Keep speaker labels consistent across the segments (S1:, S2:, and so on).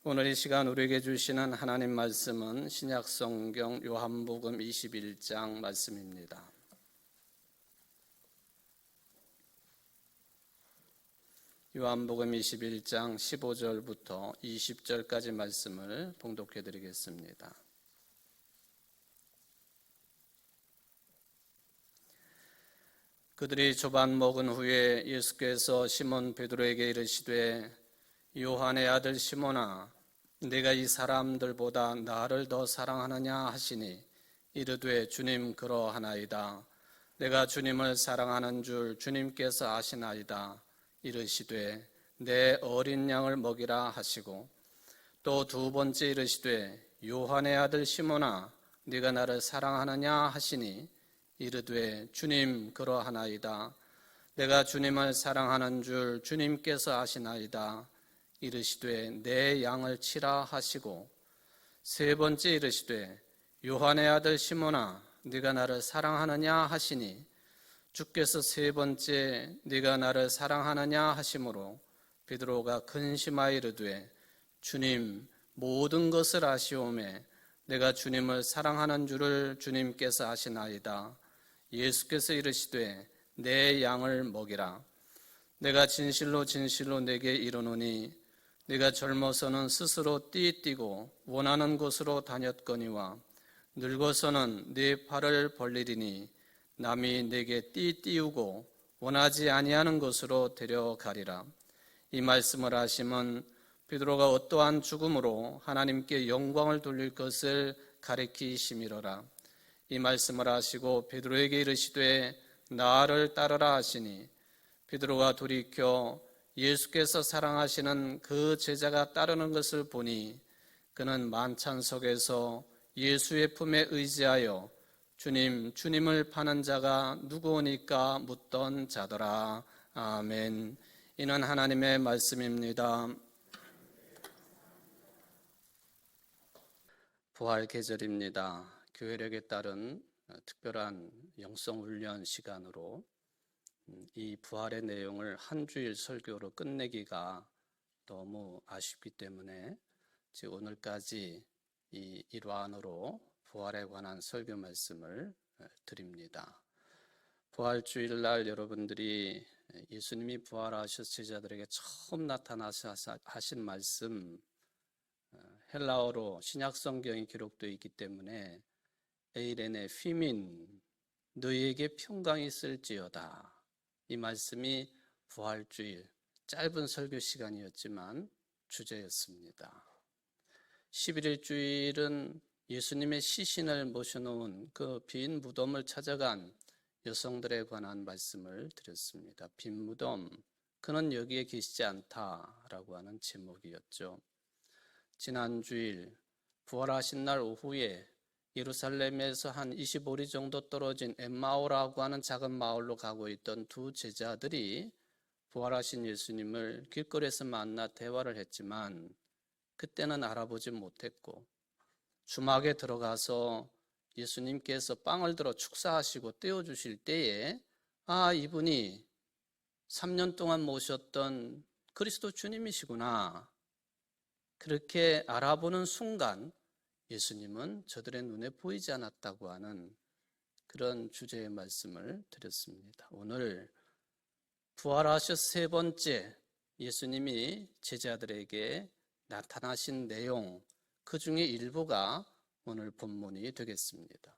S1: 오늘 이 시간 우리에게 주시는 하나님 말씀은 신약성경 요한복음 21장 말씀입니다. 요한복음 21장 15절부터 20절까지 말씀을 봉독해 드리겠습니다. 그들이 조반 먹은 후에 예수께서 시몬 베드로에게 이르시되 요한의 아들 시몬아, 네가 이 사람들보다 나를 더 사랑하느냐 하시니 이르되 주님 그러하나이다. 내가 주님을 사랑하는 줄 주님께서 아시나이다. 이르시되 내 어린 양을 먹이라 하시고 또 두 번째 이르시되 요한의 아들 시몬아, 네가 나를 사랑하느냐 하시니 이르되 주님 그러하나이다. 내가 주님을 사랑하는 줄 주님께서 아시나이다. 이르시되 내 양을 치라 하시고 세 번째 이르시되 요한의 아들 시몬아, 네가 나를 사랑하느냐 하시니 주께서 세 번째 네가 나를 사랑하느냐 하심으로 베드로가 근심하여 이르되 주님 모든 것을 아시오매 내가 주님을 사랑하는 줄을 주님께서 아시나이다. 예수께서 이르시되 내 양을 먹이라. 내가 진실로 진실로 내게 이르노니 네가 젊어서는 스스로 띠띠고 원하는 곳으로 다녔거니와 늙어서는 네 팔을 벌리리니 남이 내게 띠띠우고 원하지 아니하는 곳으로 데려가리라. 이 말씀을 하심은 베드로가 어떠한 죽음으로 하나님께 영광을 돌릴 것을 가리키심이로라. 이 말씀을 하시고 베드로에게 이르시되 나를 따르라 하시니 베드로가 돌이켜 예수께서 사랑하시는 그 제자가 따르는 것을 보니 그는 만찬 속에서 예수의 품에 의지하여 주님을 파는 자가 누구오니까 묻던 자더라. 아멘. 이는 하나님의 말씀입니다. 부활 계절입니다. 교회력에 따른 특별한 영성훈련 시간으로 이 부활의 내용을 한 주일 설교로 끝내기가 너무 아쉽기 때문에 오늘까지 이 일환으로 부활에 관한 설교 말씀을 드립니다. 부활주일날 여러분들이 예수님이 부활하셔서 제자들에게 처음 나타나서 하신 말씀, 헬라어로 신약성경이 기록되어 있기 때문에 에이레네 휘민 너희에게 평강이 있을지어다. 이 말씀이 부활주일 짧은 설교 시간이었지만 주제였습니다. 11일 주일은 예수님의 시신을 모셔놓은 그 빈 무덤을 찾아간 여성들에 관한 말씀을 드렸습니다. 빈 무덤, 그는 여기에 계시지 않다라고 하는 제목이었죠. 지난 주일 부활하신 날 오후에 예루살렘에서 한 25리 정도 떨어진 엠마오라고 하는 작은 마을로 가고 있던 두 제자들이 부활하신 예수님을 길거리에서 만나 대화를 했지만 그때는 알아보지 못했고 주막에 들어가서 예수님께서 빵을 들어 축사하시고 떼어주실 때에 이분이 3년 동안 모셨던 그리스도 주님이시구나, 그렇게 알아보는 순간 예수님은 저들의 눈에 보이지 않았다고 하는 그런 주제의 말씀을 드렸습니다. 오늘 부활하셔 세 번째 예수님이 제자들에게 나타나신 내용, 그 중에 일부가 오늘 본문이 되겠습니다.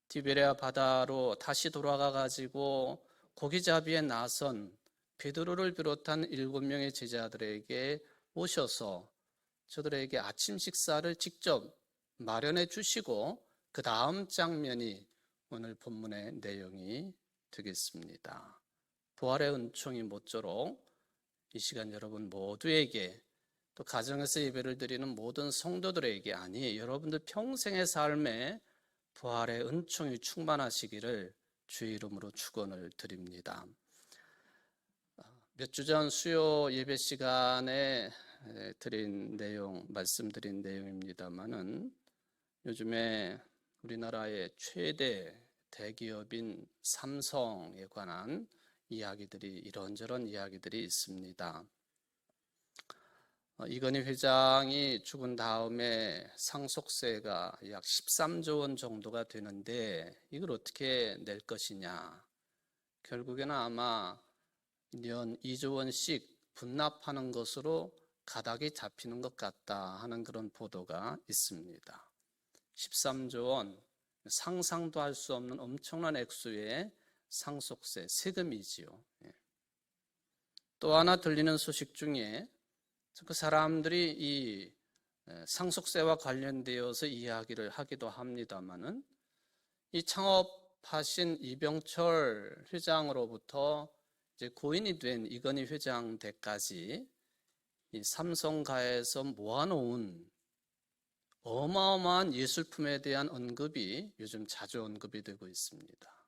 S1: 디베레아 바다로 다시 돌아가 가지고 고기잡이에 나선 베드로를 비롯한 7명의 제자들에게 오셔서 저들에게 아침 식사를 직접 마련해 주시고 그 다음 장면이 오늘 본문의 내용이 되겠습니다. 부활의 은총이 모쪼록 이 시간 여러분 모두에게, 또 가정에서 예배를 드리는 모든 성도들에게, 여러분들 평생의 삶에 부활의 은총이 충만하시기를 주의 이름으로 축원을 드립니다. 몇 주 전 수요 예배 시간에 드린 내용, 말씀드린 내용입니다만은 요즘에 우리나라의 최대 대기업인 삼성에 관한 이야기들이, 이런저런 이야기들이 있습니다. 이건희 회장이 죽은 다음에 상속세가 약 13조 원 정도가 되는데 이걸 어떻게 낼 것이냐. 결국에는 아마 연 2조 원씩 분납하는 것으로 가닥이 잡히는 것 같다 하는 그런 보도가 있습니다. 13조 원, 상상도 할 수 없는 엄청난 액수의 상속세, 세금이지요. 또 하나 들리는 소식 중에 그 사람들이 이 상속세와 관련되어서 이야기를 하기도 합니다마는 이 창업하신 이병철 회장으로부터 이제 고인이 된 이건희 회장 때까지 이 삼성가에서 모아놓은 어마어마한 예술품에 대한 언급이 요즘 자주 언급이 되고 있습니다.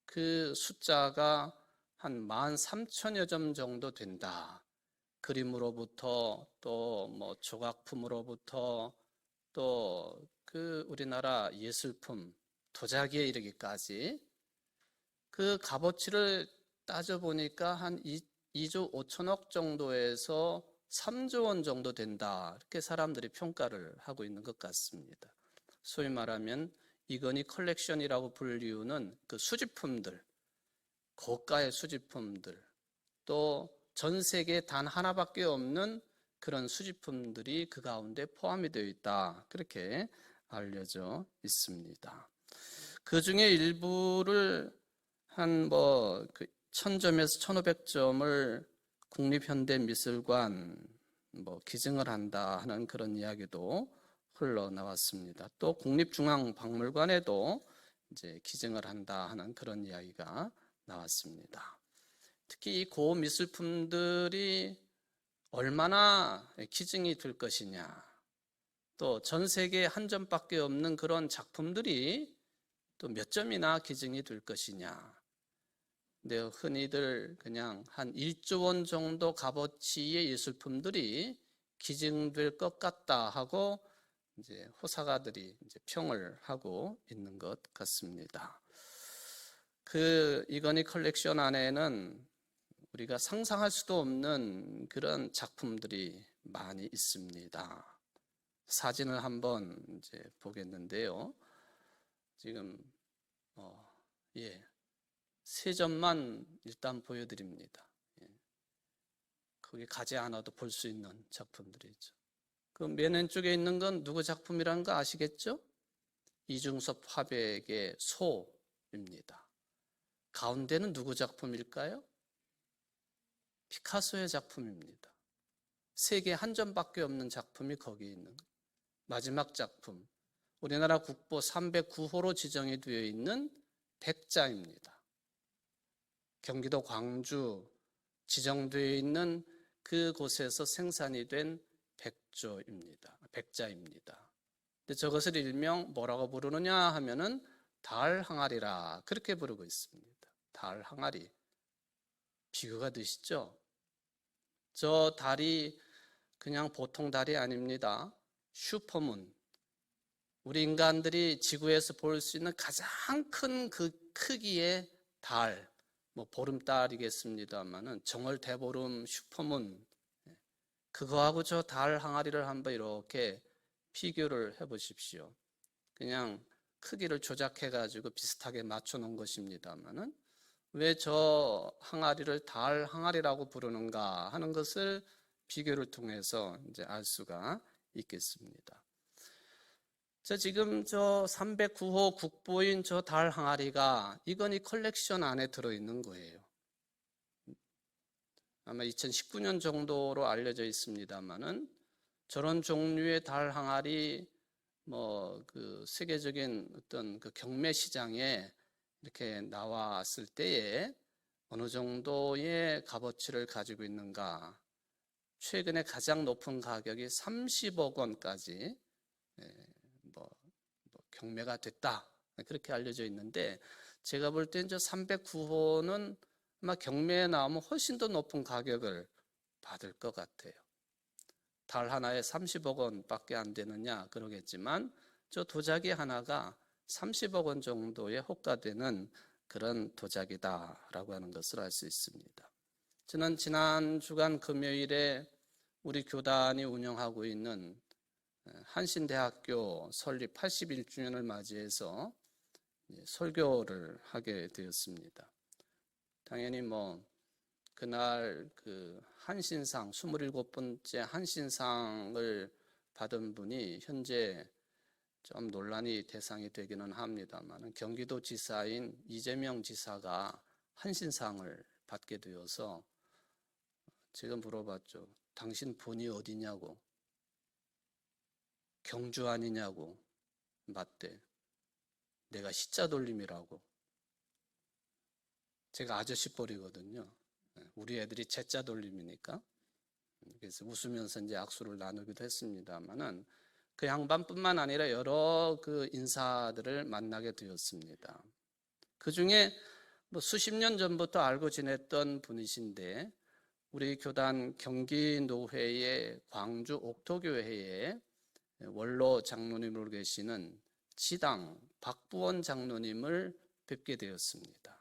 S1: 그 숫자가 한 13,000여 점 정도 된다. 그림으로부터 또 뭐 조각품으로부터 또 그 우리나라 예술품 도자기에 이르기까지 그 값어치를 따져보니까 한 2조 5천억 정도에서 3조 원 정도 된다. 이렇게 사람들이 평가를 하고 있는 것 같습니다. 소위 말하면 이건희 컬렉션이라고 불리우는 그 수집품들, 고가의 수집품들, 또 전 세계에 단 하나밖에 없는 그런 수집품들이 그 가운데 포함이 되어 있다. 그렇게 알려져 있습니다. 그 중에 일부를 한 1000점에서 1500점을 국립현대미술관 기증을 한다 하는 그런 이야기도 흘러나왔습니다. 또 국립중앙박물관에도 이제 기증을 한다 하는 그런 이야기가 나왔습니다. 특히 이 고미술품들이 얼마나 기증이 될 것이냐, 또 전 세계에 한 점밖에 없는 그런 작품들이 또 몇 점이나 기증이 될 것이냐. 근데 흔히들 그냥 한 1조 원 정도 값어치의 예술품들이 기증될 것 같다 하고 이제 호사가들이 이제 평을 하고 있는 것 같습니다. 그 이건희 컬렉션 안에는 우리가 상상할 수도 없는 그런 작품들이 많이 있습니다. 사진을 한번 이제 보겠는데요. 지금 세 점만 일단 보여드립니다. 거기 가지 않아도 볼 수 있는 작품들이죠. 그 맨 왼쪽에 있는 건 누구 작품이라는 거 아시겠죠? 이중섭 화백의 소입니다. 가운데는 누구 작품일까요? 피카소의 작품입니다. 세계 한 점밖에 없는 작품이 거기 있는 마지막 작품, 우리나라 국보 309호로 지정이 되어 있는 백자입니다. 경기도 광주 지정되어 있는 그곳에서 생산이 된 백자입니다. 근데 저것을 일명 뭐라고 부르느냐 하면은 달 항아리라 그렇게 부르고 있습니다. 달 항아리. 비교가 되시죠? 저 달이 그냥 보통 달이 아닙니다. 슈퍼문. 우리 인간들이 지구에서 볼 수 있는 가장 큰 그 크기의 달, 보름달이겠습니다만은 정월 대보름 슈퍼문, 그거하고 저 달 항아리를 한번 이렇게 비교를 해보십시오. 그냥 크기를 조작해가지고 비슷하게 맞춰놓은 것입니다만은 왜 저 항아리를 달 항아리라고 부르는가 하는 것을 비교를 통해서 이제 알 수가 있겠습니다. 자, 지금 저 309호 국보인 저 달 항아리가 이건희 컬렉션 안에 들어있는 거예요. 아마 2019년 정도로 알려져 있습니다만은 저런 종류의 달 항아리 그 세계적인 어떤 그 경매 시장에 이렇게 나왔을 때에 어느 정도의 값어치를 가지고 있는가. 최근에 가장 높은 가격이 30억 원까지 경매가 됐다. 그렇게 알려져 있는데 제가 볼 땐 저 309호는 아마 경매에 나오면 훨씬 더 높은 가격을 받을 것 같아요. 달 하나에 30억 원밖에 안 되느냐 그러겠지만 저 도자기 하나가 30억 원 정도의 호가되는 그런 도자기다라고 하는 것을 알 수 있습니다. 저는 지난 주간 금요일에 우리 교단이 운영하고 있는 한신대학교 설립 81주년을 맞이해서 설교를 하게 되었습니다. 당연히 그날 그 한신상 27번째 한신상을 받은 분이 현재 좀 논란이 대상이 되기는 합니다만, 경기도지사인 이재명 지사가 한신상을 받게 되어서 제가 물어봤죠. 당신 본이 어디냐고, 경주 아니냐고. 맞대. 내가 시자 돌림이라고. 제가 아저씨 뻘이거든요. 우리 애들이 제자 돌림이니까. 그래서 웃으면서 이제 악수를 나누기도 했습니다만은, 그 양반뿐만 아니라 여러 그 인사들을 만나게 되었습니다. 그 중에 수십 년 전부터 알고 지냈던 분이신데, 우리 교단 경기노회의 광주 옥토교회에 원로 장로님으로 계시는 지당 박부원 장로님을 뵙게 되었습니다.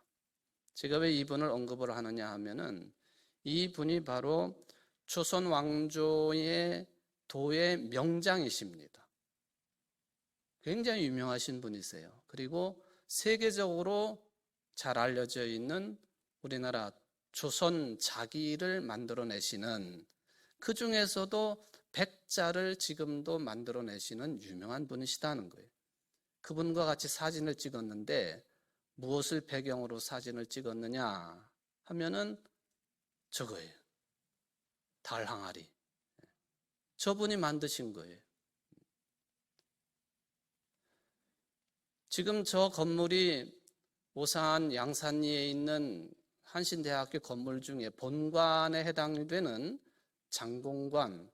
S1: 제가 왜 이분을 언급을 하느냐 하면은, 이분이 바로 조선 왕조의 도의 명장이십니다. 굉장히 유명하신 분이세요. 그리고 세계적으로 잘 알려져 있는 우리나라 조선 자기를 만들어내시는, 그 중에서도 백자를 지금도 만들어내시는 유명한 분이시다는 거예요. 그분과 같이 사진을 찍었는데 무엇을 배경으로 사진을 찍었느냐 하면은 저거예요. 달 항아리. 저분이 만드신 거예요. 지금 저 건물이 오산 양산리에 있는 한신대학교 건물 중에 본관에 해당되는 장공관,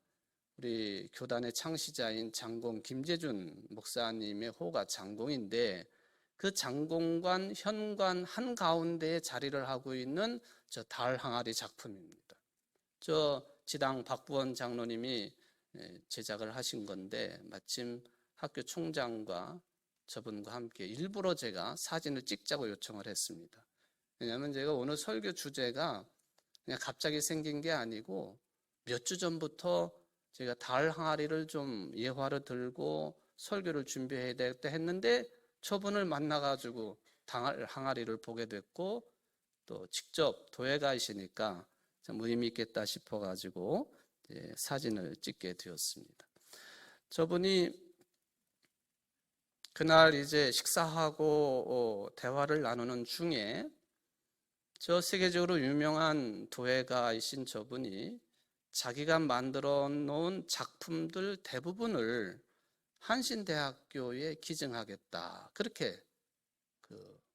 S1: 우리 교단의 창시자인 장공 김재준 목사님의 호가 장공인데, 그 장공관 현관 한가운데에 자리를 하고 있는 저 달 항아리 작품입니다. 저 지당 박부원 장로님이 제작을 하신 건데, 마침 학교 총장과 저분과 함께 일부러 제가 사진을 찍자고 요청을 했습니다. 왜냐하면 제가 오늘 설교 주제가 그냥 갑자기 생긴 게 아니고, 몇 주 전부터 제가 달 항아리를 좀 예화를 들고 설교를 준비해야 되겠다 했는데, 저분을 만나가지고 달 항아리를 보게 됐고, 또 직접 도에 가시니까 참 의미 있겠다 싶어가지고 사진을 찍게 되었습니다. 저분이 그날 이제 식사하고 대화를 나누는 중에 저 세계적으로 유명한 도예가이신 저분이 자기가 만들어 놓은 작품들 대부분을 한신대학교에 기증하겠다, 그렇게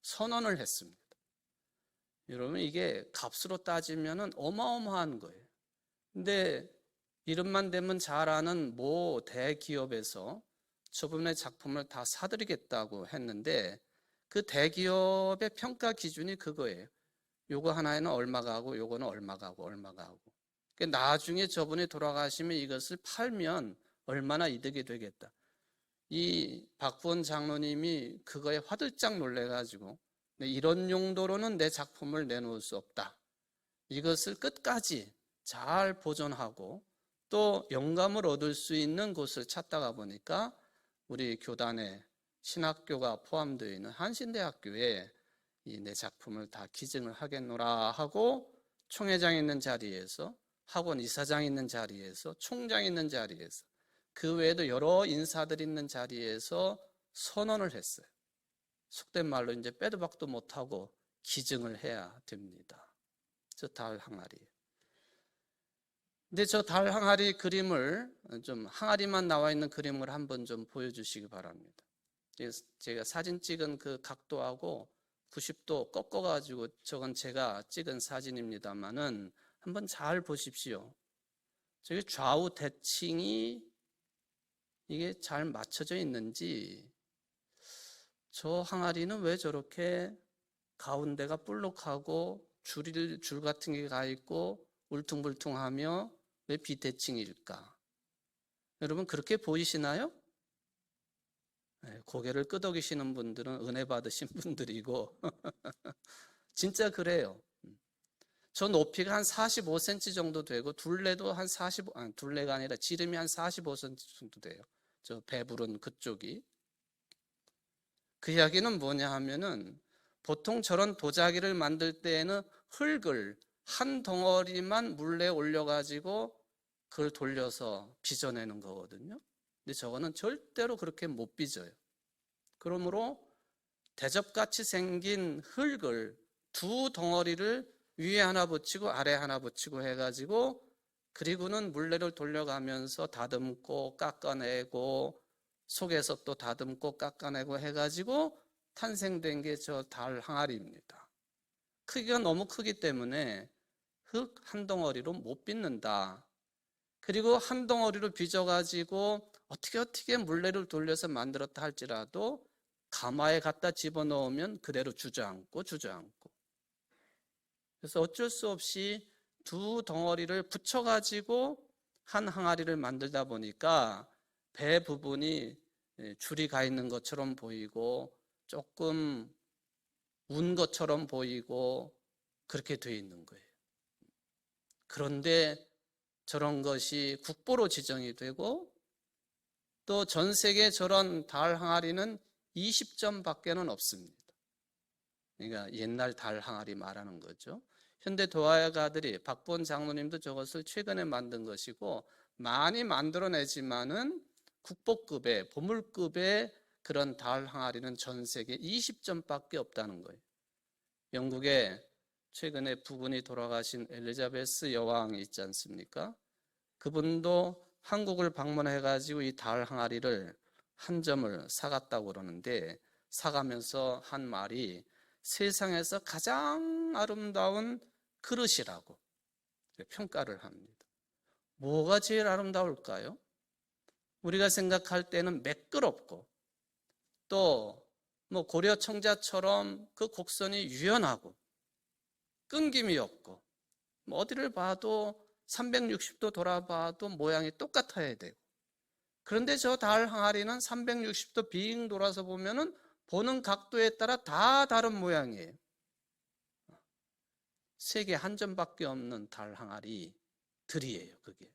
S1: 선언을 했습니다. 여러분, 이게 값으로 따지면 어마어마한 거예요. 근데 이름만 대면 잘 아는 모 대기업에서 저분의 작품을 다 사드리겠다고 했는데, 그 대기업의 평가 기준이 그거예요. 요거 하나에는 얼마가 하고 요거는 얼마가 하고 얼마가 하고. 그러니까 나중에 저분이 돌아가시면 이것을 팔면 얼마나 이득이 되겠다. 이 박부원 장로님이 그거에 화들짝 놀래가지고, 이런 용도로는 내 작품을 내놓을 수 없다. 이것을 끝까지 잘 보존하고 또 영감을 얻을 수 있는 곳을 찾다가 보니까 우리 교단의 신학교가 포함되어 있는 한신대학교에 내 작품을 다 기증을 하겠노라 하고, 총회장 있는 자리에서, 학원 이사장 있는 자리에서, 총장 있는 자리에서, 그 외에도 여러 인사들 있는 자리에서 선언을 했어요. 속된 말로 이제 빼도 박도 못하고 기증을 해야 됩니다. 저 달 항아리. 근데 저 달 항아리 그림을 좀, 항아리만 나와 있는 그림을 한번 좀 보여주시기 바랍니다. 제가 사진 찍은 그 각도하고 90도 꺾어가지고, 저건 제가 찍은 사진입니다만은 한번 잘 보십시오. 저기 좌우 대칭이 이게 잘 맞춰져 있는지, 저 항아리는 왜 저렇게 가운데가 볼록하고 줄 같은 게 가 있고 울퉁불퉁하며 왜 비대칭일까? 여러분, 그렇게 보이시나요? 고개를 끄덕이시는 분들은 은혜 받으신 분들이고 진짜 그래요. 저 높이가 한 45cm 정도 되고 둘레도 한 45, 아니 둘레가 아니라 지름이 한 45cm 정도 돼요. 저 배부른 그쪽이. 그 이야기는 뭐냐 하면은 보통 저런 도자기를 만들 때에는 흙을 한 덩어리만 물레에 올려가지고 그걸 돌려서 빚어내는 거거든요. 근데 저거는 절대로 그렇게 못 빚어요. 그러므로 대접같이 생긴 흙을 두 덩어리를 위에 하나 붙이고 아래 하나 붙이고 해가지고 그리고는 물레를 돌려가면서 다듬고 깎아내고 속에서 또 다듬고 깎아내고 해가지고 탄생된 게 저 달 항아리입니다. 크기가 너무 크기 때문에 흙 한 덩어리로 못 빚는다. 그리고 한 덩어리로 빚어가지고 어떻게 물레를 돌려서 만들었다 할지라도 가마에 갖다 집어넣으면 그대로 주저앉고 그래서 어쩔 수 없이 두 덩어리를 붙여가지고 한 항아리를 만들다 보니까 배 부분이 줄이 가 있는 것처럼 보이고 조금 운 것처럼 보이고 그렇게 돼 있는 거예요. 그런데 저런 것이 국보로 지정이 되고 또 전 세계 저런 달 항아리는 20점밖에는 없습니다. 그러니까 옛날 달 항아리 말하는 거죠. 현대 도화가들이 박본 장로님도 저것을 최근에 만든 것이고 많이 만들어내지만은 국보급의 보물급의 그런 달 항아리는 전 세계 20점밖에 없다는 거예요. 영국에 최근에 부군이 돌아가신 엘리자베스 여왕이 있지 않습니까? 그분도 한국을 방문해가지고 이 달 항아리를 한 점을 사갔다고 그러는데 사가면서 한 말이 세상에서 가장 아름다운 그릇이라고 평가를 합니다. 뭐가 제일 아름다울까요? 우리가 생각할 때는 매끄럽고 또 뭐 고려 청자처럼 그 곡선이 유연하고 끊김이 없고 뭐 어디를 봐도 360도 돌아봐도 모양이 똑같아야 되고 그런데 저 달 항아리는 360도 빙 돌아서 보면은 보는 각도에 따라 다 다른 모양이에요. 세계 한 점밖에 없는 달 항아리들이에요, 그게.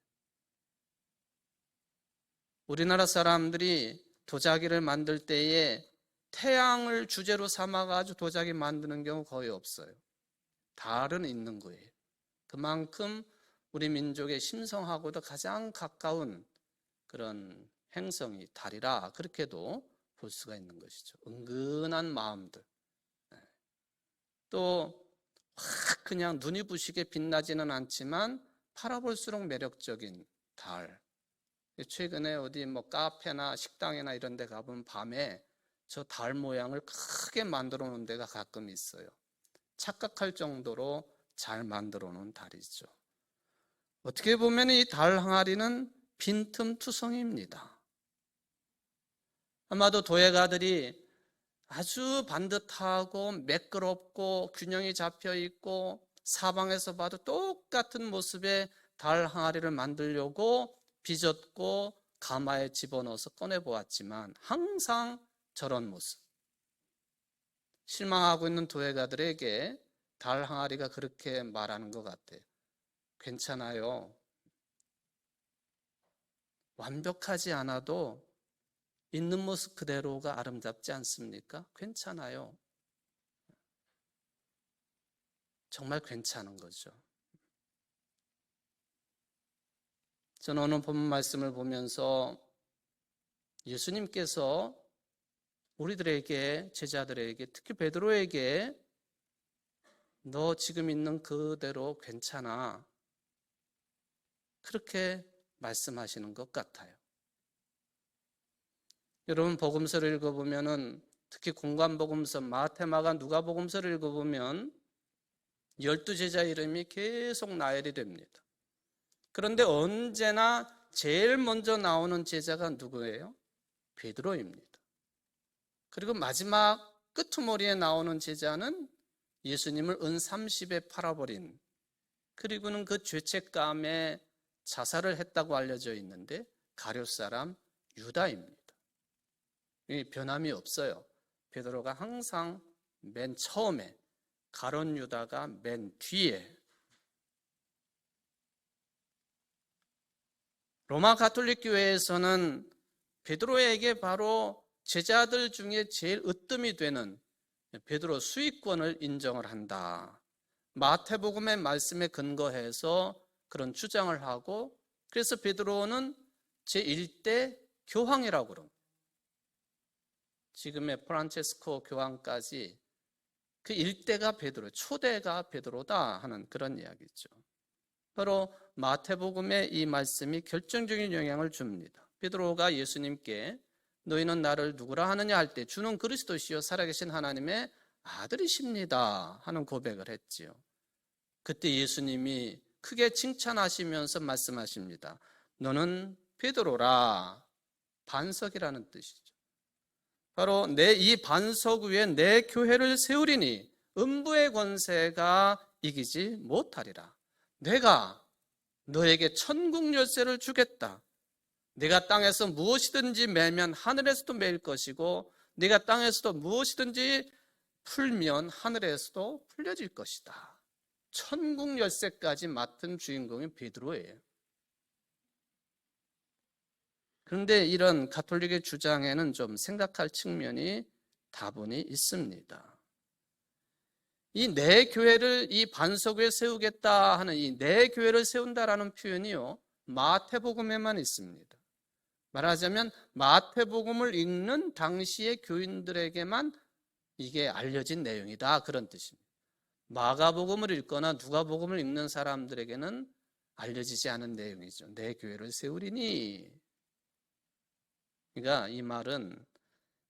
S1: 우리나라 사람들이 도자기를 만들 때에 태양을 주제로 삼아가지고 도자기 만드는 경우 거의 없어요. 달은 있는 거예요. 그만큼 우리 민족의 심성하고도 가장 가까운 그런 행성이 달이라 그렇게도 볼 수가 있는 것이죠. 은근한 마음들. 또 확 그냥 눈이 부시게 빛나지는 않지만 바라볼수록 매력적인 달. 최근에 어디 뭐 카페나 식당이나 이런 데 가보면 밤에 저 달 모양을 크게 만들어 놓은 데가 가끔 있어요. 착각할 정도로 잘 만들어 놓은 달이죠. 어떻게 보면 이 달 항아리는 빈틈투성입니다. 아마도 도예가들이 아주 반듯하고 매끄럽고 균형이 잡혀 있고 사방에서 봐도 똑같은 모습의 달 항아리를 만들려고 빚었고 가마에 집어넣어서 꺼내 보았지만 항상 저런 모습. 실망하고 있는 도예가들에게 달 항아리가 그렇게 말하는 것 같아요. 괜찮아요. 완벽하지 않아도 있는 모습 그대로가 아름답지 않습니까? 괜찮아요. 정말 괜찮은 거죠. 저는 오늘 본문 말씀을 보면서 예수님께서 우리들에게, 제자들에게, 특히 베드로에게 너 지금 있는 그대로 괜찮아. 그렇게 말씀하시는 것 같아요. 여러분 복음서를 읽어보면은 특히 공관복음서, 마태마가, 누가복음서를 읽어보면 12제자 이름이 계속 나열이 됩니다. 그런데 언제나 제일 먼저 나오는 제자가 누구예요? 베드로입니다. 그리고 마지막 끄트머리에 나오는 제자는 예수님을 은 30에 팔아버린, 그리고는 그 죄책감에 자살을 했다고 알려져 있는데 가룟 사람 유다입니다. 변함이 없어요. 베드로가 항상 맨 처음에, 가룟 유다가 맨 뒤에 로마 가톨릭 교회에서는 베드로에게 바로 제자들 중에 제일 으뜸이 되는 베드로 수익권을 인정을 한다. 마태복음의 말씀에 근거해서 그런 주장을 하고, 그래서 베드로는 제1대 교황이라고 그럽니다. 지금의 프란체스코 교황까지 그 일대가 베드로, 초대가 베드로다 하는 그런 이야기죠. 바로 마태복음의 이 말씀이 결정적인 영향을 줍니다. 베드로가 예수님께 너희는 나를 누구라 하느냐 할 때 주는 그리스도시요 살아계신 하나님의 아들이십니다 하는 고백을 했지요. 그때 예수님이 크게 칭찬하시면서 말씀하십니다. 너는 베드로라, 반석이라는 뜻이죠. 바로 내 이 반석 위에 내 교회를 세우리니 음부의 권세가 이기지 못하리라. 내가 너에게 천국 열쇠를 주겠다. 네가 땅에서 무엇이든지 매면 하늘에서도 매일 것이고 네가 땅에서도 무엇이든지 풀면 하늘에서도 풀려질 것이다. 천국 열쇠까지 맡은 주인공이 베드로예요. 그런데 이런 가톨릭의 주장에는 좀 생각할 측면이 다분히 있습니다. 이 내 교회를 이 반석 위에 세우겠다 하는 이 내 교회를 세운다라는 표현이요, 마태복음에만 있습니다. 말하자면 마태복음을 읽는 당시의 교인들에게만 이게 알려진 내용이다, 그런 뜻입니다. 마가복음을 읽거나 누가복음을 읽는 사람들에게는 알려지지 않은 내용이죠. 내 교회를 세우리니. 그러니까 이 말은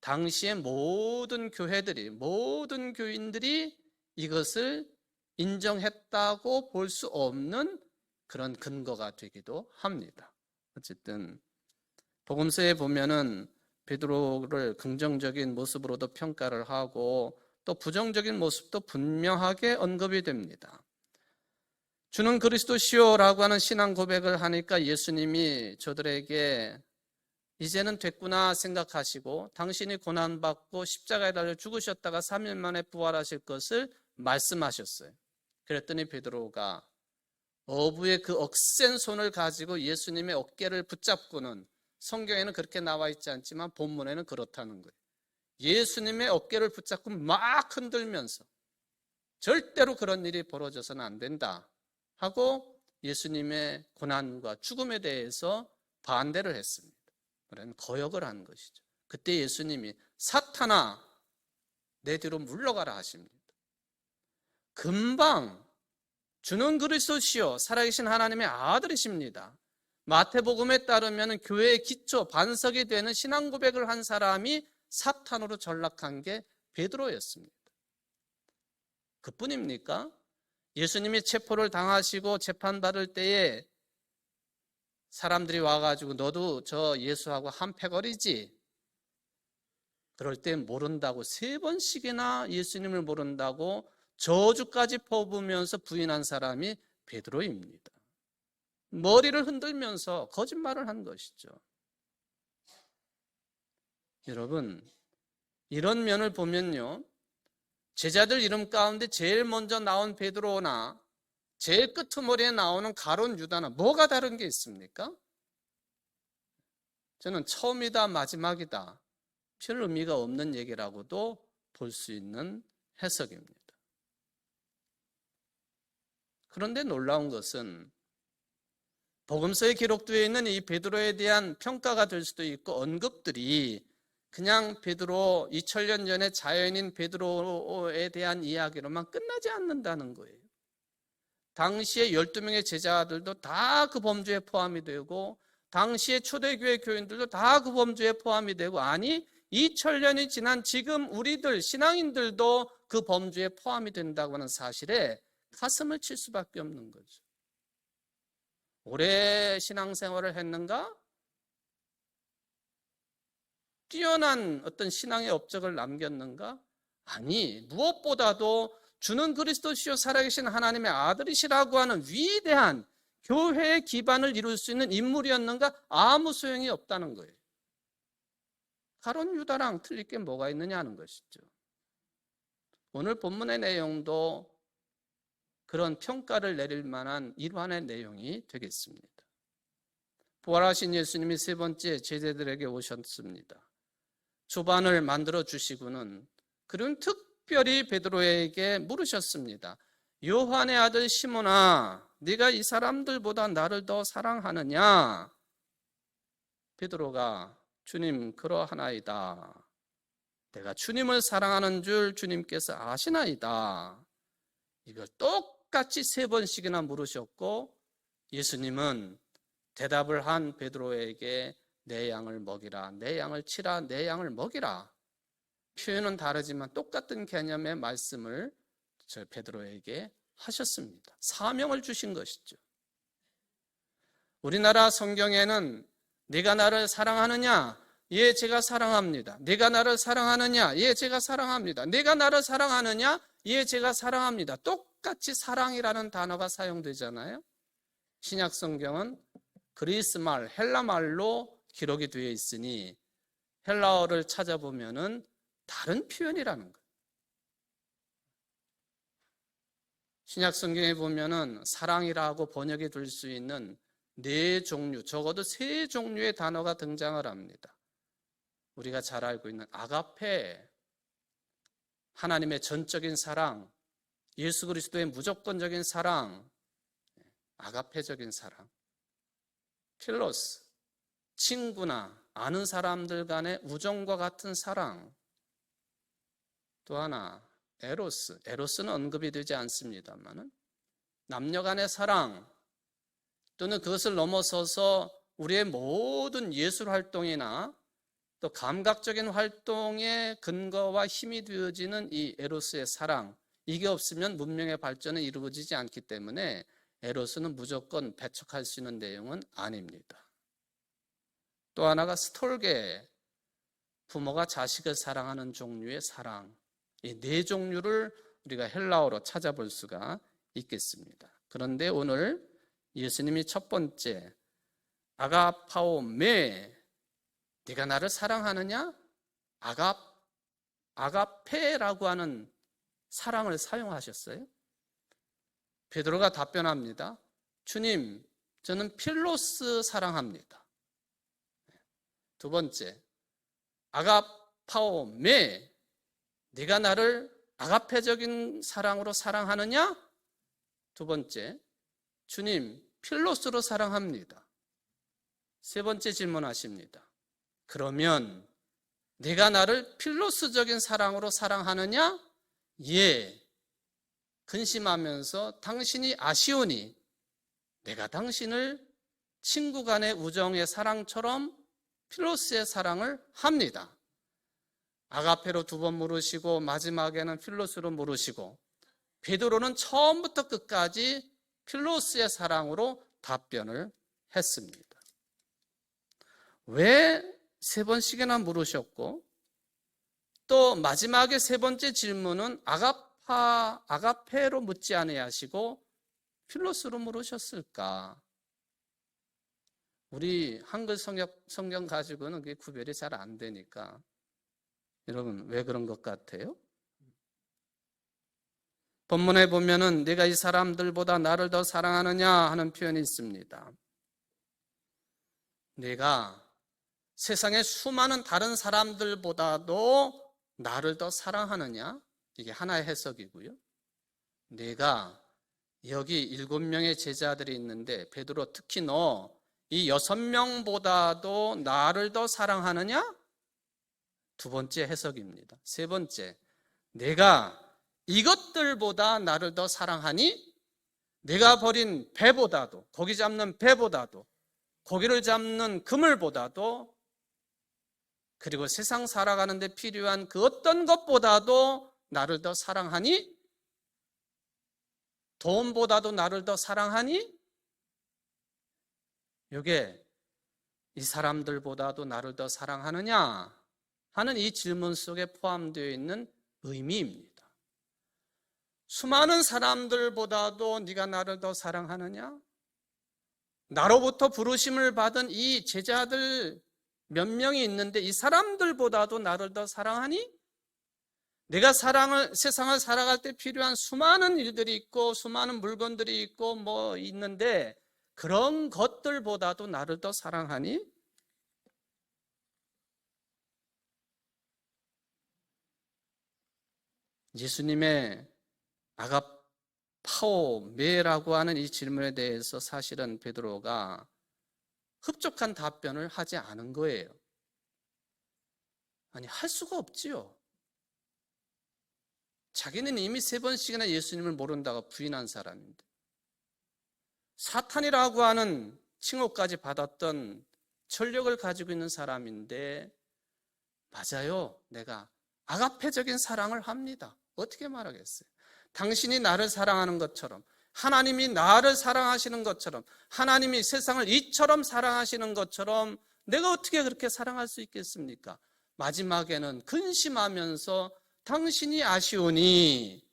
S1: 당시의 모든 교회들이, 모든 교인들이 이것을 인정했다고 볼 수 없는 그런 근거가 되기도 합니다. 어쨌든 복음서에 보면은 베드로를 긍정적인 모습으로도 평가를 하고 또 부정적인 모습도 분명하게 언급이 됩니다. 주는 그리스도시요라고 하는 신앙 고백을 하니까 예수님이 저들에게 이제는 됐구나 생각하시고 당신이 고난받고 십자가에 달려 죽으셨다가 3일 만에 부활하실 것을 말씀하셨어요. 그랬더니 베드로가 어부의 그 억센 손을 가지고 예수님의 어깨를 붙잡고는, 성경에는 그렇게 나와 있지 않지만 본문에는 그렇다는 거예요. 예수님의 어깨를 붙잡고 막 흔들면서 절대로 그런 일이 벌어져서는 안 된다 하고 예수님의 고난과 죽음에 대해서 반대를 했습니다. 그런 거역을 한 것이죠. 그때 예수님이 사탄아 내 뒤로 물러가라 하십니다. 금방 주는 그리스도시요 살아계신 하나님의 아들이십니다. 마태복음에 따르면 교회의 기초 반석이 되는 신앙 고백을 한 사람이 사탄으로 전락한 게 베드로였습니다. 그뿐입니까? 예수님이 체포를 당하시고 재판받을 때에 사람들이 와가지고 너도 저 예수하고 한패거리지? 그럴 때 모른다고 3번씩이나 예수님을 모른다고 저주까지 퍼부으면서 부인한 사람이 베드로입니다. 머리를 흔들면서 거짓말을 한 것이죠. 여러분, 이런 면을 보면요, 제자들 이름 가운데 제일 먼저 나온 베드로나 제일 끄트머리에 나오는 가룟 유다나 뭐가 다른 게 있습니까? 저는 처음이다 마지막이다 별 의미가 없는 얘기라고도 볼 수 있는 해석입니다. 그런데 놀라운 것은 복음서에 기록되어 있는 이 베드로에 대한 평가가 될 수도 있고 언급들이 그냥 베드로 2000년 전에 자연인 베드로에 대한 이야기로만 끝나지 않는다는 거예요. 당시에 12명의 제자들도 다 그 범주에 포함이 되고 당시의 초대교회 교인들도 다 그 범주에 포함이 되고, 아니 2000년이 지난 지금 우리들 신앙인들도 그 범주에 포함이 된다고 하는 사실에 가슴을 칠 수밖에 없는 거죠. 오래 신앙생활을 했는가? 뛰어난 어떤 신앙의 업적을 남겼는가? 아니, 무엇보다도 주는 그리스도시요 살아계신 하나님의 아들이시라고 하는 위대한 교회의 기반을 이룰 수 있는 인물이었는가? 아무 소용이 없다는 거예요. 가룟 유다랑 틀릴 게 뭐가 있느냐 하는 것이죠. 오늘 본문의 내용도 그런 평가를 내릴 만한 일환의 내용이 되겠습니다. 부활하신 예수님이 세 번째 제자들에게 오셨습니다. 조반을 만들어 주시고는 그는 특별히 베드로에게 물으셨습니다. 요한의 아들 시몬아, 네가 이 사람들보다 나를 더 사랑하느냐? 베드로가 주님 그러하나이다. 내가 주님을 사랑하는 줄 주님께서 아시나이다. 이걸 똑같이 세 번씩이나 물으셨고 예수님은 대답을 한 베드로에게 내 양을 먹이라, 내 양을 치라, 내 양을 먹이라. 표현은 다르지만 똑같은 개념의 말씀을 저 베드로에게 하셨습니다. 사명을 주신 것이죠. 우리나라 성경에는 네가 나를 사랑하느냐? 예, 제가 사랑합니다. 네가 나를 사랑하느냐? 예, 제가 사랑합니다. 네가 나를 사랑하느냐? 예, 제가 사랑합니다. 똑같이 사랑이라는 단어가 사용되잖아요. 신약 성경은 그리스 말, 헬라 말로 기록이 되어 있으니 헬라어를 찾아보면은 다른 표현이라는 거예요. 신약 성경에 보면은 사랑이라고 번역이 될 수 있는 네 종류, 적어도 세 종류의 단어가 등장을 합니다. 우리가 잘 알고 있는 아가페, 하나님의 전적인 사랑, 예수 그리스도의 무조건적인 사랑, 아가페적인 사랑. 필로스, 친구나 아는 사람들 간의 우정과 같은 사랑. 또 하나 에로스, 에로스는 언급이 되지 않습니다만 남녀 간의 사랑, 또는 그것을 넘어서서 우리의 모든 예술 활동이나 또 감각적인 활동의 근거와 힘이 되어지는 이 에로스의 사랑, 이게 없으면 문명의 발전은 이루어지지 않기 때문에 에로스는 무조건 배척할 수 있는 내용은 아닙니다. 또 하나가 스톨게, 부모가 자식을 사랑하는 종류의 사랑. 이 네 종류를 우리가 헬라어로 찾아볼 수가 있겠습니다. 그런데 오늘 예수님이 첫 번째 아가파오메, 네가 나를 사랑하느냐? 아가페라고 하는 사랑을 사용하셨어요. 베드로가 답변합니다. 주님, 저는 필로스 사랑합니다. 두 번째, 아가파오메, 네가 나를 아가페적인 사랑으로 사랑하느냐? 두 번째, 주님, 필로스로 사랑합니다. 세 번째 질문하십니다. 그러면 네가 나를 필로스적인 사랑으로 사랑하느냐? 예. 근심하면서 당신이 아시오니 내가 당신을 친구 간의 우정의 사랑처럼 필로스의 사랑을 합니다. 아가페로 두 번 물으시고 마지막에는 필로스로 물으시고 베드로는 처음부터 끝까지 필로스의 사랑으로 답변을 했습니다. 왜 세 번씩이나 물으셨고 또 마지막에 세 번째 질문은 아가페로 묻지 아니하시고 필로스로 물으셨을까? 우리 한글 성경 가지고는 그게 구별이 잘 안 되니까 여러분 왜 그런 것 같아요? 본문에 보면은 네가 이 사람들보다 나를 더 사랑하느냐 하는 표현이 있습니다. 네가 세상의 수많은 다른 사람들보다도 나를 더 사랑하느냐? 이게 하나의 해석이고요. 네가 여기 7명의 제자들이 있는데 베드로 특히 너 이 6명보다도 나를 더 사랑하느냐? 두 번째 해석입니다. 세 번째, 내가 이것들보다 나를 더 사랑하니? 내가 버린 배보다도, 고기 잡는 배보다도, 고기를 잡는 그물보다도, 그리고 세상 살아가는 데 필요한 그 어떤 것보다도 나를 더 사랑하니? 돈보다도 나를 더 사랑하니? 이게 이 사람들보다도 나를 더 사랑하느냐 하는 이 질문 속에 포함되어 있는 의미입니다. 수많은 사람들보다도 네가 나를 더 사랑하느냐? 나로부터 부르심을 받은 이 제자들 몇 명이 있는데 이 사람들보다도 나를 더 사랑하니? 내가 세상을 살아갈 때 필요한 수많은 일들이 있고 수많은 물건들이 있고 뭐 있는데 그런 것들보다도 나를 더 사랑하니? 예수님의 아가파오메라고 하는 이 질문에 대해서 사실은 베드로가 흡족한 답변을 하지 않은 거예요. 아니, 할 수가 없지요. 자기는 이미 3번씩이나 예수님을 모른다고 부인한 사람인데, 사탄이라고 하는 칭호까지 받았던 전력을 가지고 있는 사람인데, 맞아요, 내가 아가페적인 사랑을 합니다. 어떻게 말하겠어요? 당신이 나를 사랑하는 것처럼, 하나님이 나를 사랑하시는 것처럼, 하나님이 세상을 이처럼 사랑하시는 것처럼 내가 어떻게 그렇게 사랑할 수 있겠습니까? 마지막에는 근심하면서 당신이 아쉬우니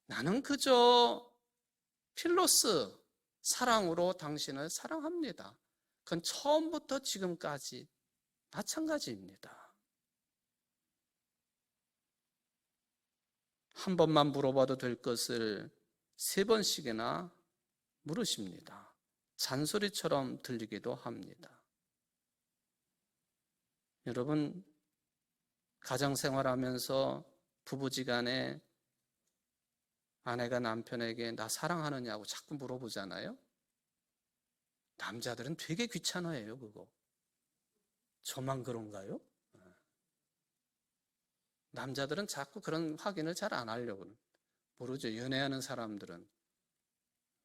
S1: 나는 그저 필로스 사랑으로 당신을 사랑합니다. 그건 처음부터 지금까지 마찬가지입니다. 한 번만 물어봐도 될 것을 3번씩이나 물으십니다. 잔소리처럼 들리기도 합니다. 여러분, 가정생활하면서 부부지간에 아내가 남편에게 나 사랑하느냐고 자꾸 물어보잖아요. 남자들은 되게 귀찮아해요, 그거. 저만 그런가요? 남자들은 자꾸 그런 확인을 잘 안 하려고 모르죠. 연애하는 사람들은.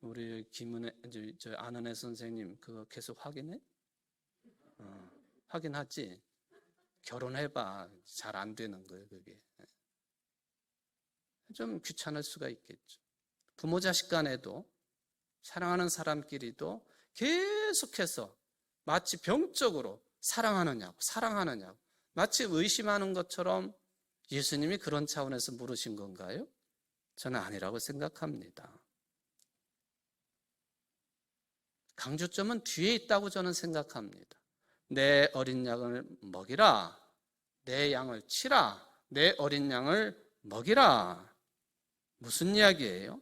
S1: 우리 김은혜, 저 안은혜 선생님 그거 계속 확인해? 확인하지? 결혼해봐. 잘 안 되는 거예요, 그게. 좀 귀찮을 수가 있겠죠. 부모 자식 간에도, 사랑하는 사람끼리도 계속해서 마치 병적으로 사랑하느냐고 마치 의심하는 것처럼 예수님이 그런 차원에서 물으신 건가요? 저는 아니라고 생각합니다. 강조점은 뒤에 있다고 저는 생각합니다. 내 어린 양을 먹이라, 내 양을 치라, 내 어린 양을 먹이라. 무슨 이야기예요?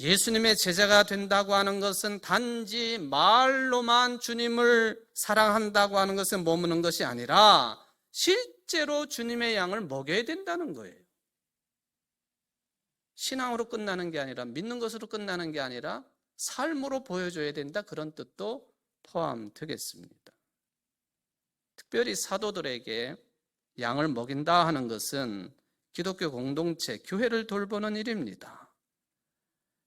S1: 예수님의 제자가 된다고 하는 것은 단지 말로만 주님을 사랑한다고 하는 것에 머무는 것이 아니라 실제로 주님의 양을 먹여야 된다는 거예요. 신앙으로 끝나는 게 아니라, 믿는 것으로 끝나는 게 아니라 삶으로 보여줘야 된다, 그런 뜻도 포함되겠습니다. 특별히 사도들에게 양을 먹인다 하는 것은 기독교 공동체, 교회를 돌보는 일입니다.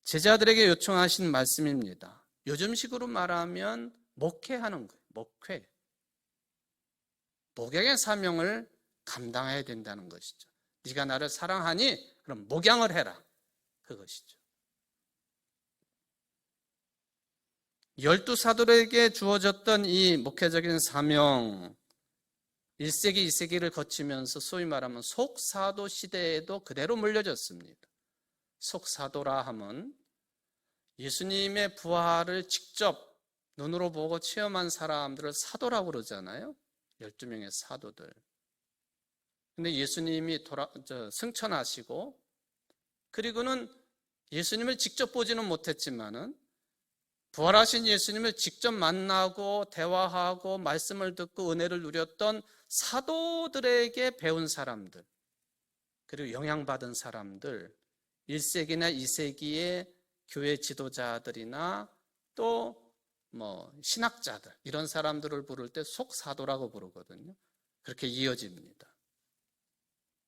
S1: 제자들에게 요청하신 말씀입니다. 요즘식으로 말하면 목회하는 거예요. 목회. 목양의 사명을 감당해야 된다는 것이죠. 네가 나를 사랑하니 그럼 목양을 해라. 그것이죠. 12사도에게 주어졌던 이 목회적인 사명, 1세기, 2세기를 거치면서 소위 말하면 속사도 시대에도 그대로 물려졌습니다. 속사도라 하면 예수님의 부활을 직접 눈으로 보고 체험한 사람들을 사도라고 그러잖아요. 12명의 사도들. 근데 예수님이 승천하시고, 그리고는 예수님을 직접 보지는 못했지만은 부활하신 예수님을 직접 만나고 대화하고 말씀을 듣고 은혜를 누렸던 사도들에게 배운 사람들, 그리고 영향받은 사람들, 1세기나 2세기의 교회 지도자들이나 또 신학자들, 이런 사람들을 부를 때 속사도라고 부르거든요. 그렇게 이어집니다.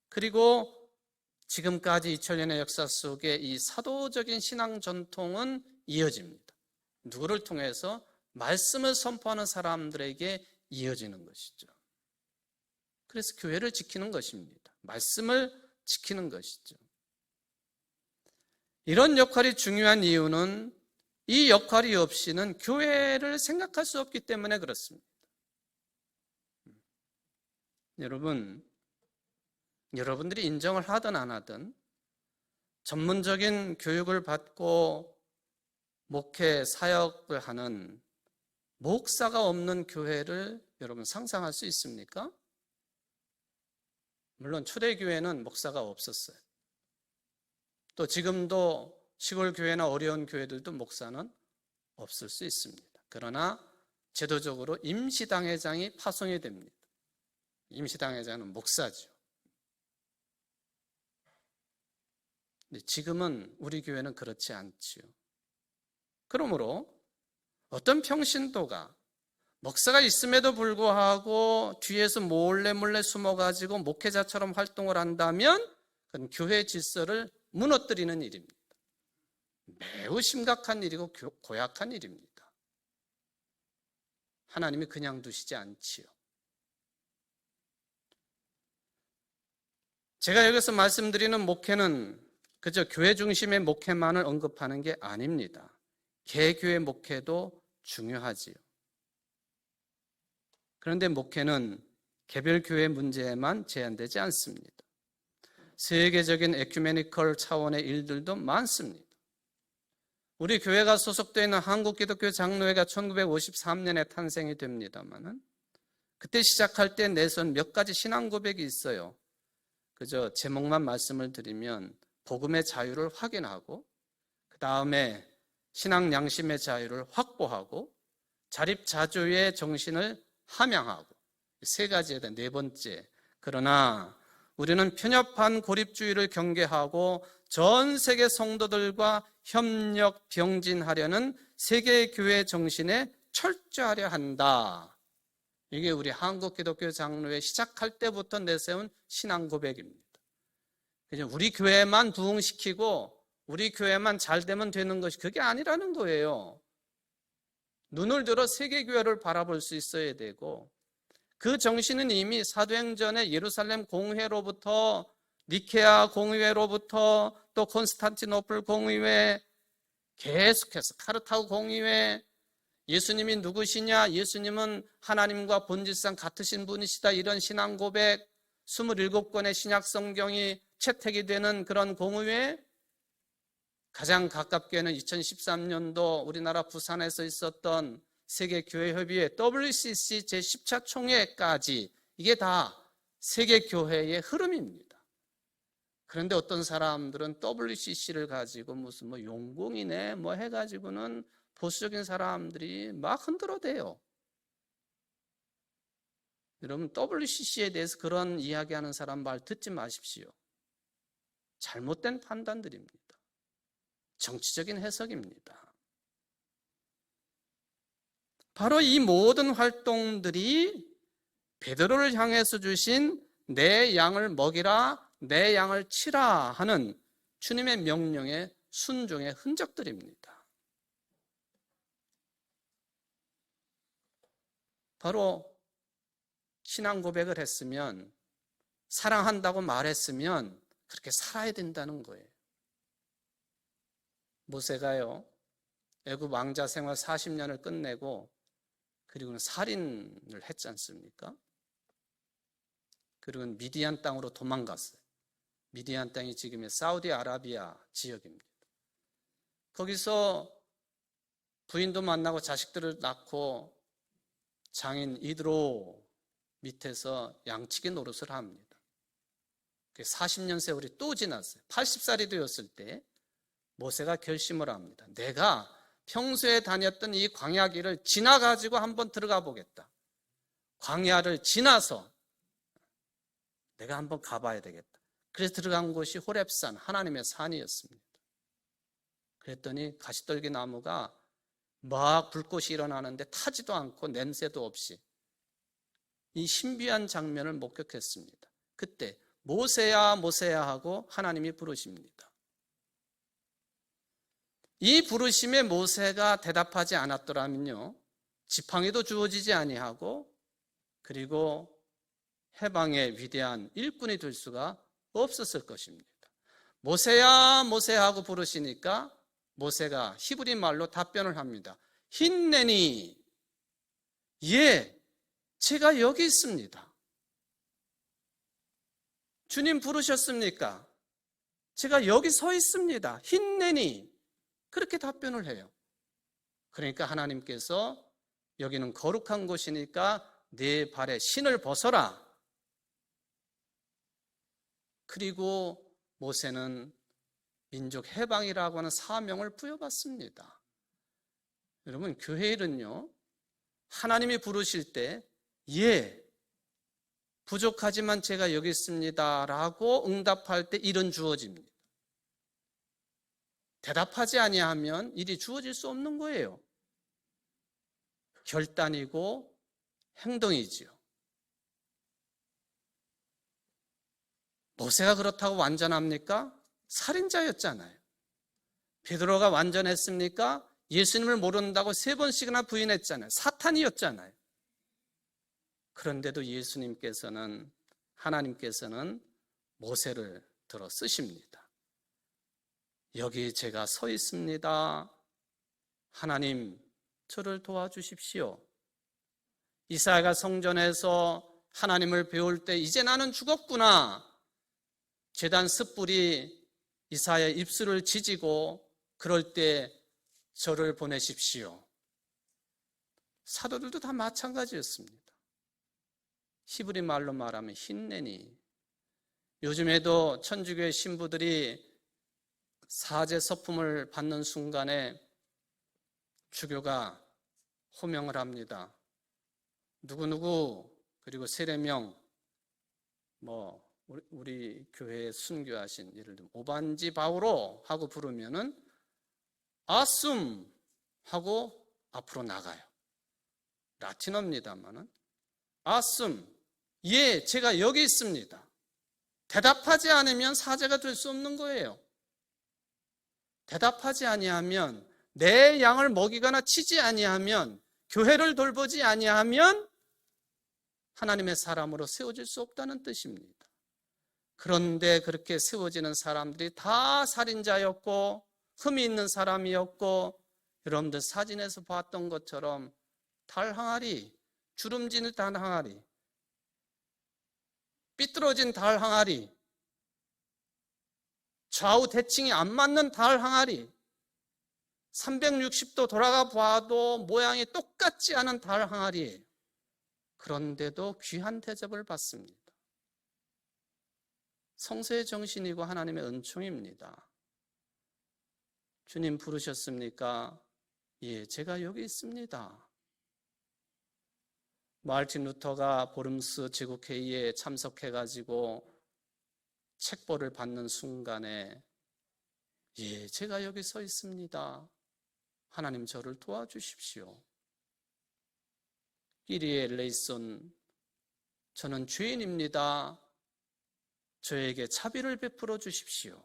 S1: 그리고 지금까지 2000년의 역사 속에 이 사도적인 신앙 전통은 이어집니다. 누구를 통해서? 말씀을 선포하는 사람들에게 이어지는 것이죠. 그래서 교회를 지키는 것입니다. 말씀을 지키는 것이죠. 이런 역할이 중요한 이유는 이 역할이 없이는 교회를 생각할 수 없기 때문에 그렇습니다. 여러분들이 인정을 하든 안 하든 전문적인 교육을 받고 목회 사역을 하는 목사가 없는 교회를 여러분 상상할 수 있습니까? 물론 초대교회는 목사가 없었어요. 또 지금도 시골 교회나 어려운 교회들도 목사는 없을 수 있습니다. 그러나 제도적으로 임시당회장이 파송이 됩니다. 임시당회장은 목사죠. 근데 지금은 우리 교회는 그렇지 않지요. 그러므로 어떤 평신도가 목사가 있음에도 불구하고 뒤에서 몰래 숨어가지고 목회자처럼 활동을 한다면 그건 교회 질서를 무너뜨리는 일입니다. 매우 심각한 일이고 고약한 일입니다. 하나님이 그냥 두시지 않지요. 제가 여기서 말씀드리는 목회는 그저 교회 중심의 목회만을 언급하는 게 아닙니다. 개교회 목회도 중요하지요. 그런데 목회는 개별 교회 문제에만 제한되지 않습니다. 세계적인 에큐메니컬 차원의 일들도 많습니다. 우리 교회가 소속되어 있는 한국기독교 장로회가 1953년에 탄생이 됩니다만 그때 시작할 때 내선 몇 가지 신앙 고백이 있어요. 그저 제목만 말씀을 드리면 복음의 자유를 확인하고 그 다음에 신앙 양심의 자유를 확보하고 자립자조의 정신을 함양하고 세 가지에 대한 네 번째. 그러나 우리는 편협한 고립주의를 경계하고 전 세계 성도들과 협력 병진하려는 세계교회 정신에 철저하려 한다. 이게 우리 한국기독교 장로회 시작할 때부터 내세운 신앙 고백입니다. 그냥 우리 교회만 부흥시키고 우리 교회만 잘 되면 되는 것이 그게 아니라는 거예요. 눈을 들어 세계교회를 바라볼 수 있어야 되고 그 정신은 이미 사도행전의 예루살렘 공회로부터 니케아 공의회로부터 또 콘스탄티노플 공의회 계속해서 카르타고 공의회 예수님이 누구시냐? 예수님은 하나님과 본질상 같으신 분이시다. 이런 신앙 고백 27권의 신약 성경이 채택이 되는 그런 공의회 가장 가깝게는 2013년도 우리나라 부산에서 있었던 세계교회협의회 WCC 제10차 총회까지 이게 다 세계교회의 흐름입니다. 그런데 어떤 사람들은 WCC를 가지고 무슨 용공이네 해가지고는 보수적인 사람들이 막 흔들어대요. 여러분 WCC에 대해서 그런 이야기하는 사람 말 듣지 마십시오. 잘못된 판단들입니다. 정치적인 해석입니다. 바로 이 모든 활동들이 베드로를 향해서 주신 내 양을 먹이라 내 양을 치라 하는 주님의 명령의 순종의 흔적들입니다. 바로 신앙 고백을 했으면 사랑한다고 말했으면 그렇게 살아야 된다는 거예요. 모세가요 애굽 왕자 생활 40년을 끝내고 그리고는 살인을 했지 않습니까? 그리고 미디안 땅으로 도망갔어요. 미디안 땅이 지금의 사우디아라비아 지역입니다. 거기서 부인도 만나고 자식들을 낳고 장인 이드로 밑에서 양치기 노릇을 합니다. 40년 세월이 또 지났어요. 80살이 되었을 때 모세가 결심을 합니다. 내가 평소에 다녔던 이 광야길을 지나가지고 한번 들어가 보겠다. 광야를 지나서 내가 한번 가봐야 되겠다. 그래서 들어간 곳이 호렙산, 하나님의 산이었습니다. 그랬더니 가시떨기 나무가 막 불꽃이 일어나는데 타지도 않고 냄새도 없이 이 신비한 장면을 목격했습니다. 그때 모세야 모세야 하고 하나님이 부르십니다. 이 부르심에 모세가 대답하지 않았더라면요 지팡이도 주어지지 아니하고 그리고 해방의 위대한 일꾼이 될 수가 없었을 것입니다. 모세야 모세야 하고 부르시니까 모세가 히브리 말로 답변을 합니다. 힌내니 예 제가 여기 있습니다. 주님 부르셨습니까? 제가 여기 서 있습니다. 힌내니 그렇게 답변을 해요. 그러니까 하나님께서 여기는 거룩한 곳이니까 네 발에 신을 벗어라. 그리고 모세는 민족 해방이라고 하는 사명을 부여받습니다. 여러분, 교회 일은요, 하나님이 부르실 때, 예, 부족하지만 제가 여기 있습니다 라고 응답할 때 일은 주어집니다. 대답하지 아니하면 일이 주어질 수 없는 거예요. 결단이고 행동이지요. 모세가 그렇다고 완전합니까? 살인자였잖아요. 베드로가 완전했습니까? 예수님을 모른다고 3번씩이나 부인했잖아요. 사탄이었잖아요. 그런데도 하나님께서는 모세를 들어 쓰십니다. 여기 제가 서 있습니다. 하나님, 저를 도와주십시오. 이사야가 성전에서 하나님을 배울 때 이제 나는 죽었구나. 제단 숯불이 이사야의 입술을 지지고 그럴 때 저를 보내십시오. 사도들도 다 마찬가지였습니다. 히브리 말로 말하면 흰내니. 요즘에도 천주교의 신부들이 사제 서품을 받는 순간에 주교가 호명을 합니다. 누구누구 그리고 세례명 우리 교회에 순교하신 예를 들면 오반지 바오로 하고 부르면은 아숨 하고 앞으로 나가요. 라틴어입니다만은 아숨, 예, 제가 여기 있습니다. 대답하지 않으면 사제가 될 수 없는 거예요. 대답하지 아니하면, 내 양을 먹이거나 치지 아니하면, 교회를 돌보지 아니하면 하나님의 사람으로 세워질 수 없다는 뜻입니다. 그런데 그렇게 세워지는 사람들이 다 살인자였고 흠이 있는 사람이었고, 여러분들 사진에서 봤던 것처럼 달 항아리, 주름진 달 항아리, 삐뚤어진 달 항아리, 좌우 대칭이 안 맞는 달 항아리, 360도 돌아가 봐도 모양이 똑같지 않은 달 항아리예요. 그런데도 귀한 대접을 받습니다. 성서의 정신이고 하나님의 은총입니다. 주님 부르셨습니까? 예, 제가 여기 있습니다. 마르틴 루터가 보름스 제국회의에 참석해가지고 책벌을 받는 순간에 예, 제가 여기 서 있습니다. 하나님 저를 도와주십시오. 끼리에 레이손, 저는 죄인입니다. 저에게 자비를 베풀어 주십시오.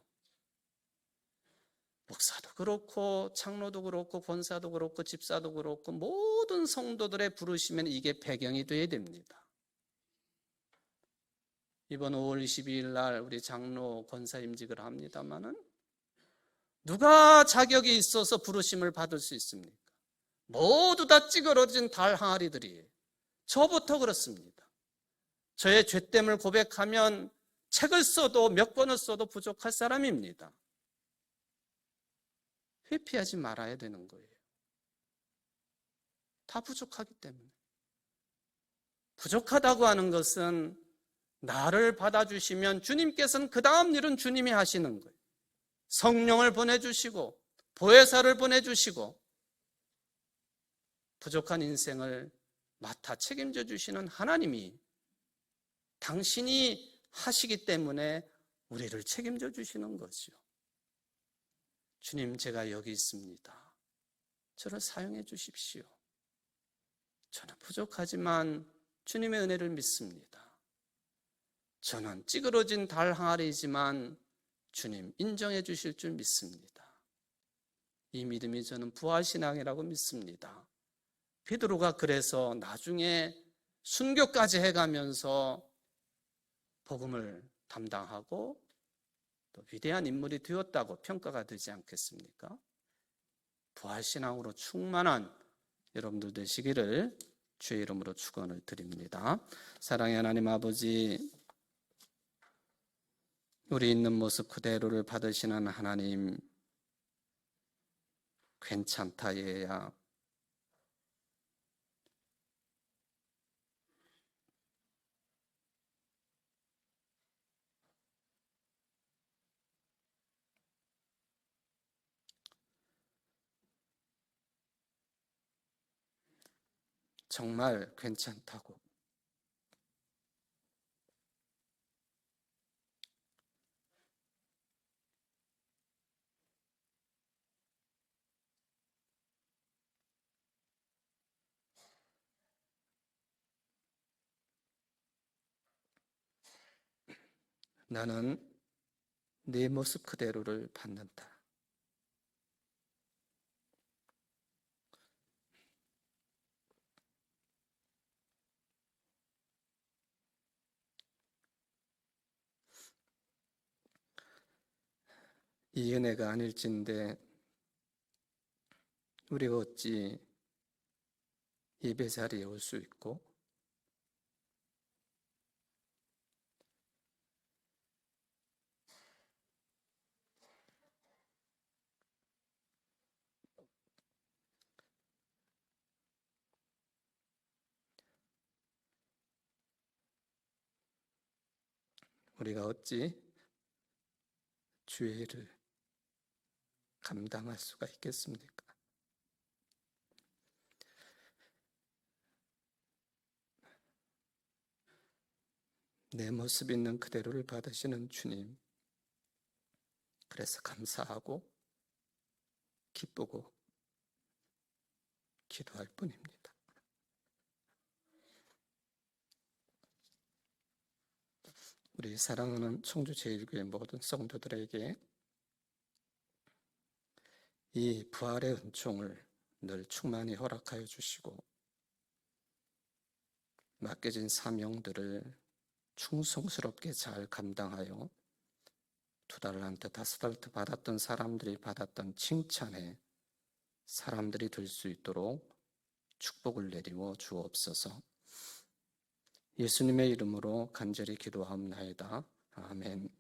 S1: 목사도 그렇고 장로도 그렇고 권사도 그렇고 집사도 그렇고 모든 성도들의 부르시면 이게 배경이 되어야 됩니다. 이번 5월 22일 날 우리 장로 권사 임직을 합니다마는 누가 자격이 있어서 부르심을 받을 수 있습니까? 모두 다 찌그러진 달 항아리들이에요. 저부터 그렇습니다. 저의 죄됨을 고백하면 책을 써도 몇 권을 써도 부족할 사람입니다. 회피하지 말아야 되는 거예요. 다 부족하기 때문에. 부족하다고 하는 것은 나를 받아주시면 주님께서는 그 다음 일은 주님이 하시는 거예요. 성령을 보내주시고 보혜사를 보내주시고 부족한 인생을 맡아 책임져 주시는 하나님이 당신이 하시기 때문에 우리를 책임져 주시는 거죠. 주님, 제가 여기 있습니다. 저를 사용해 주십시오. 저는 부족하지만 주님의 은혜를 믿습니다. 저는 찌그러진 달 항아리이지만 주님 인정해 주실 줄 믿습니다. 이 믿음이 저는 부활신앙이라고 믿습니다. 베드로가 그래서 나중에 순교까지 해가면서 복음을 담당하고 또 위대한 인물이 되었다고 평가가 되지 않겠습니까? 부활신앙으로 충만한 여러분들 되시기를 주의 이름으로 축원을 드립니다. 사랑의 하나님 아버지, 우리 있는 모습 그대로를 받으시는 하나님, 괜찮다 얘야. 정말 괜찮다고. 나는 네 모습 그대로를 받는다. 이 은혜가 아닐진데 우리가 어찌 예배 자리에 올 수 있고 우리가 어찌 주의 일을 감당할 수가 있겠습니까? 내 모습 있는 그대로를 받으시는 주님, 그래서 감사하고 기쁘고 기도할 뿐입니다. 우리 사랑하는 청주제일교회 모든 성도들에게 이 부활의 은총을 늘 충만히 허락하여 주시고 맡겨진 사명들을 충성스럽게 잘 감당하여 2달란트, 5달란트 받았던 사람들이 받았던 칭찬에 사람들이 들 수 있도록 축복을 내리워 주옵소서. 예수님의 이름으로 간절히 기도하옵나이다. 아멘.